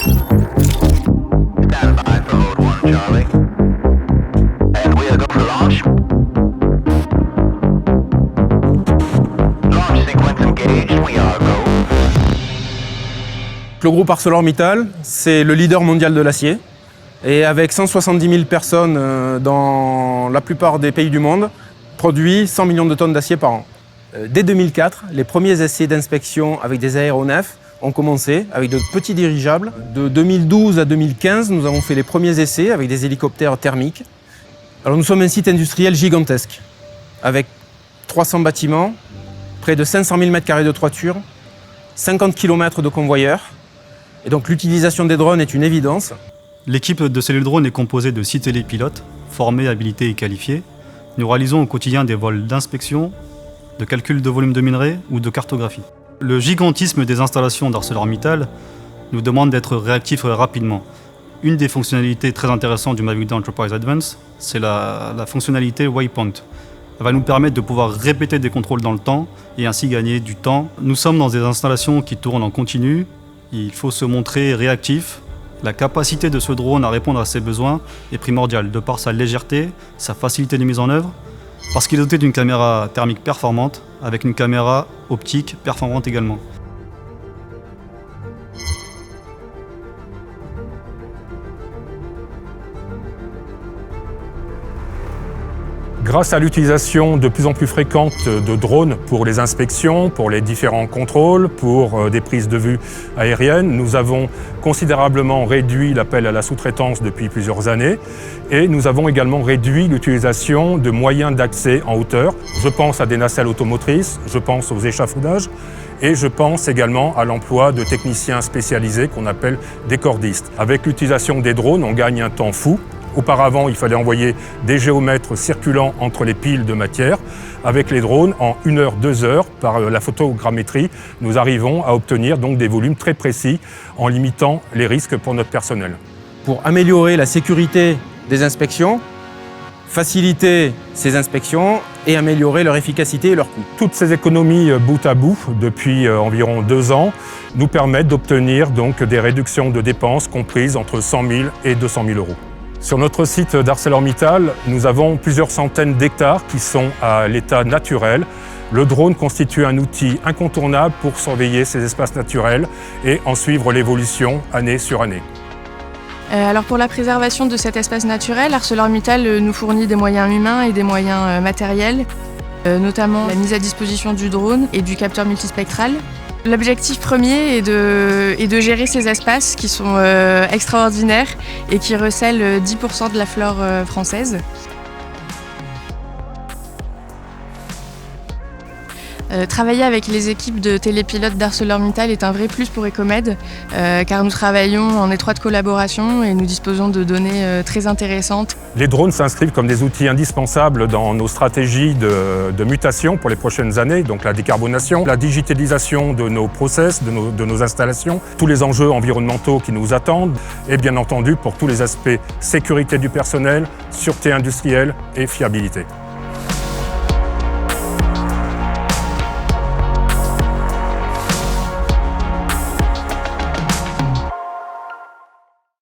Le groupe ArcelorMittal, c'est le leader mondial de l'acier. Et avec 170 000 personnes dans la plupart des pays du monde, produit 100 millions de tonnes d'acier par an. Dès 2004, les premiers essais d'inspection avec des aéronefs ont commencé avec de petits dirigeables. De 2012 à 2015, nous avons fait les premiers essais avec des hélicoptères thermiques. Alors nous sommes un site industriel gigantesque, avec 300 bâtiments, près de 500 000 m² de toiture, 50 km de convoyeurs. Et donc l'utilisation des drones est une évidence. L'équipe de Cellules Drone est composée de 6 télépilotes, formés, habilités et qualifiés. Nous réalisons au quotidien des vols d'inspection, de calcul de volume de minerais ou de cartographie. Le gigantisme des installations d'ArcelorMittal nous demande d'être réactifs rapidement. Une des fonctionnalités très intéressantes du Mavic 2 Enterprise Advance, c'est la fonctionnalité Waypoint. Elle va nous permettre de pouvoir répéter des contrôles dans le temps et ainsi gagner du temps. Nous sommes dans des installations qui tournent en continu. Il faut se montrer réactif. La capacité de ce drone à répondre à ses besoins est primordiale, de par sa légèreté, sa facilité de mise en œuvre, parce qu'il est doté d'une caméra thermique performante, avec une caméra optique performante également. Grâce à l'utilisation de plus en plus fréquente de drones pour les inspections, pour les différents contrôles, pour des prises de vue aériennes, nous avons considérablement réduit l'appel à la sous-traitance depuis plusieurs années et nous avons également réduit l'utilisation de moyens d'accès en hauteur. Je pense à des nacelles automotrices, je pense aux échafaudages et je pense également à l'emploi de techniciens spécialisés qu'on appelle des cordistes. Avec l'utilisation des drones, on gagne un temps fou. Auparavant, il fallait envoyer des géomètres circulant entre les piles de matière. Avec les drones, en 1 heure, 2 heures, par la photogrammétrie, nous arrivons à obtenir donc des volumes très précis en limitant les risques pour notre personnel. Pour améliorer la sécurité des inspections, faciliter ces inspections et améliorer leur efficacité et leur coût. Toutes ces économies bout à bout, depuis environ 2 ans, nous permettent d'obtenir donc des réductions de dépenses comprises entre 100 000 et 200 000 euros. Sur notre site d'ArcelorMittal, nous avons plusieurs centaines d'hectares qui sont à l'état naturel. Le drone constitue un outil incontournable pour surveiller ces espaces naturels et en suivre l'évolution année sur année. Alors pour la préservation de cet espace naturel, ArcelorMittal nous fournit des moyens humains et des moyens matériels, notamment la mise à disposition du drone et du capteur multispectral. L'objectif premier est de gérer ces espaces qui sont extraordinaires et qui recèlent 10% de la flore française. Travailler avec les équipes de télépilotes d'ArcelorMittal est un vrai plus pour Ecomed, car nous travaillons en étroite collaboration et nous disposons de données très intéressantes. Les drones s'inscrivent comme des outils indispensables dans nos stratégies de mutation pour les prochaines années, donc la décarbonation, la digitalisation de nos process, de nos installations, tous les enjeux environnementaux qui nous attendent et bien entendu pour tous les aspects sécurité du personnel, sûreté industrielle et fiabilité.